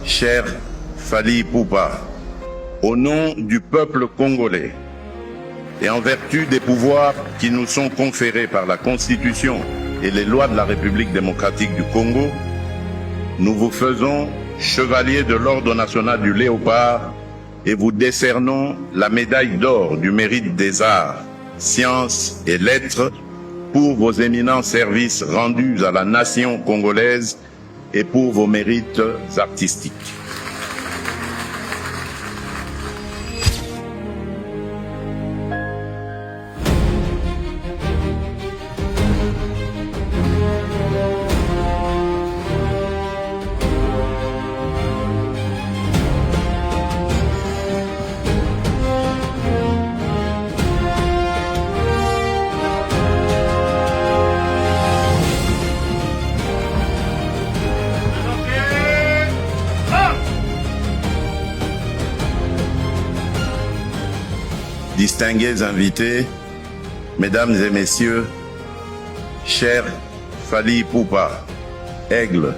cher Fally Ipupa, au nom du peuple congolais et en vertu des pouvoirs qui nous sont conférés par la Constitution et les lois de la République démocratique du Congo, nous vous faisons chevalier de l'Ordre national du Léopard et vous décernons la médaille d'or du mérite des arts, sciences et lettres pour vos éminents services rendus à la nation congolaise et pour vos mérites artistiques. Distingués invités, mesdames et messieurs, cher Fally Ipupa, aigle.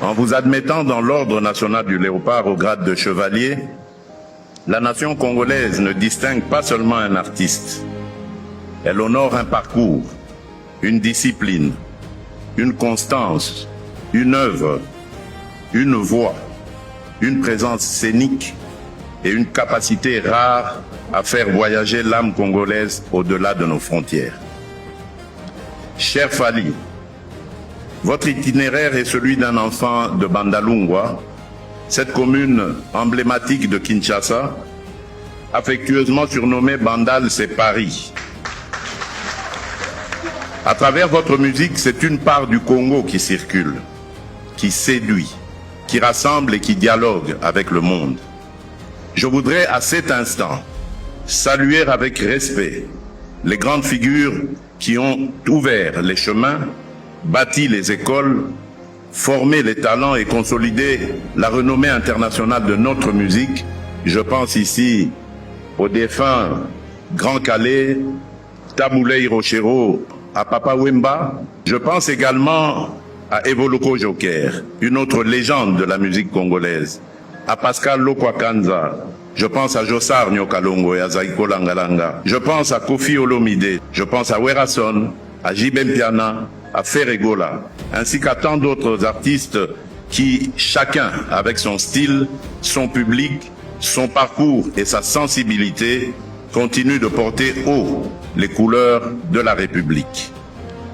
En vous admettant dans l'Ordre national du Léopard au grade de chevalier, la nation congolaise ne distingue pas seulement un artiste. Elle honore un parcours, une discipline, une constance, une œuvre, une voix, une présence scénique et une capacité rare à faire voyager l'âme congolaise au-delà de nos frontières. Cher Fally, votre itinéraire est celui d'un enfant de Bandalungwa, cette commune emblématique de Kinshasa, affectueusement surnommée Bandal, c'est Paris. À travers votre musique, c'est une part du Congo qui circule, qui séduit, qui rassemble et qui dialogue avec le monde. Je voudrais à cet instant saluer avec respect les grandes figures qui ont ouvert les chemins, bâti les écoles, formé les talents et consolidé la renommée internationale de notre musique. Je pense ici au défunt Grand Calais, Taboulé Hiroshiro, à Papa Wemba. Je pense également à Evoloko Joker, une autre légende de la musique congolaise, à Pascal Lokwakanza, je pense à Jossar Nyokalongo et à Zaiko Langalanga, je pense à Kofi Olomide, je pense à Werason, à Jibem Piana, à Ferregola, ainsi qu'à tant d'autres artistes qui, chacun avec son style, son public, son parcours et sa sensibilité, continuent de porter haut les couleurs de la République.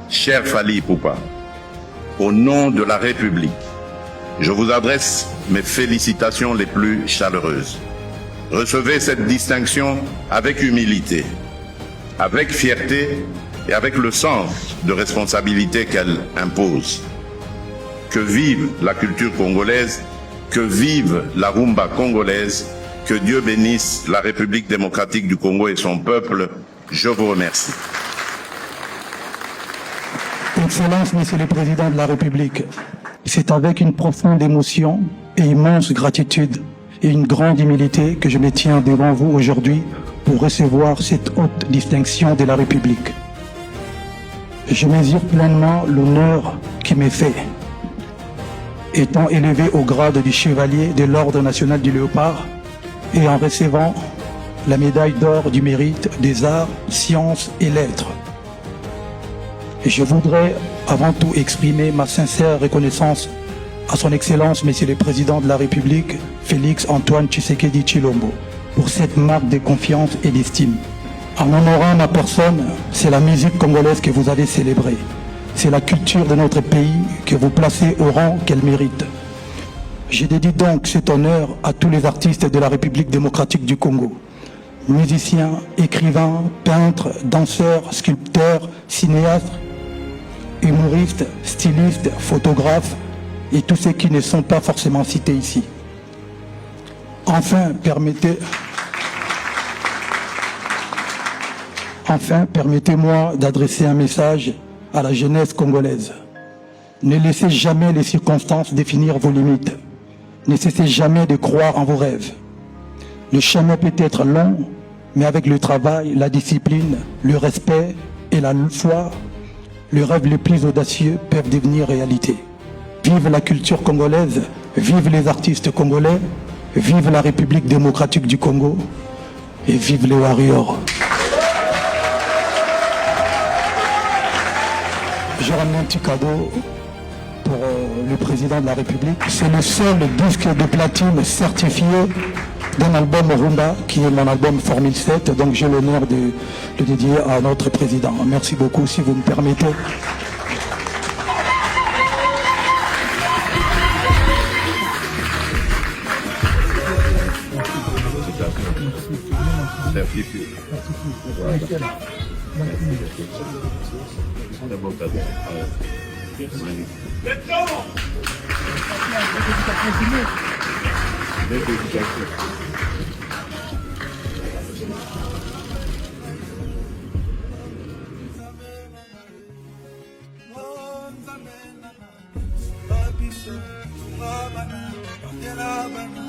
Cher Fally Ipupa, au nom de la République, je vous adresse mes félicitations les plus chaleureuses. Recevez cette distinction avec humilité, avec fierté et avec le sens de responsabilité qu'elle impose. Que vive la culture congolaise, que vive la rumba congolaise, que Dieu bénisse la République démocratique du Congo et son peuple. Je vous remercie. Excellence, Monsieur le Président de la République, c'est avec une profonde émotion et immense gratitude et une grande humilité que je me tiens devant vous aujourd'hui pour recevoir cette haute distinction de la République. Je mesure pleinement l'honneur qui m'est fait, étant élevé au grade du chevalier de l'Ordre national du Léopard et en recevant la médaille d'or du mérite des arts, sciences et lettres. Je voudrais avant tout exprimer ma sincère reconnaissance à son Excellence, Monsieur le Président de la République, Félix Antoine Tshisekedi Tshilombo, pour cette marque de confiance et d'estime. En honorant ma personne, c'est la musique congolaise que vous avez célébrée. C'est la culture de notre pays que vous placez au rang qu'elle mérite. Je dédie donc cet honneur à tous les artistes de la République démocratique du Congo. Musiciens, écrivains, peintres, danseurs, sculpteurs, cinéastes, humoristes, stylistes, photographes et tous ceux qui ne sont pas forcément cités ici. Enfin, permettez-moi d'adresser un message à la jeunesse congolaise. Ne laissez jamais les circonstances définir vos limites. Ne cessez jamais de croire en vos rêves. Le chemin peut être long, mais avec le travail, la discipline, le respect et la foi, les rêves les plus audacieux peuvent devenir réalité. Vive la culture congolaise, vive les artistes congolais, vive la République démocratique du Congo et vive les warriors. J'ai ramené un petit cadeau pour le président de la République. C'est le seul disque de platine certifié d'un album Rumba, qui est mon album Formule 7. Donc j'ai l'honneur de le dédier à notre président. Merci beaucoup, si vous me permettez. Babana,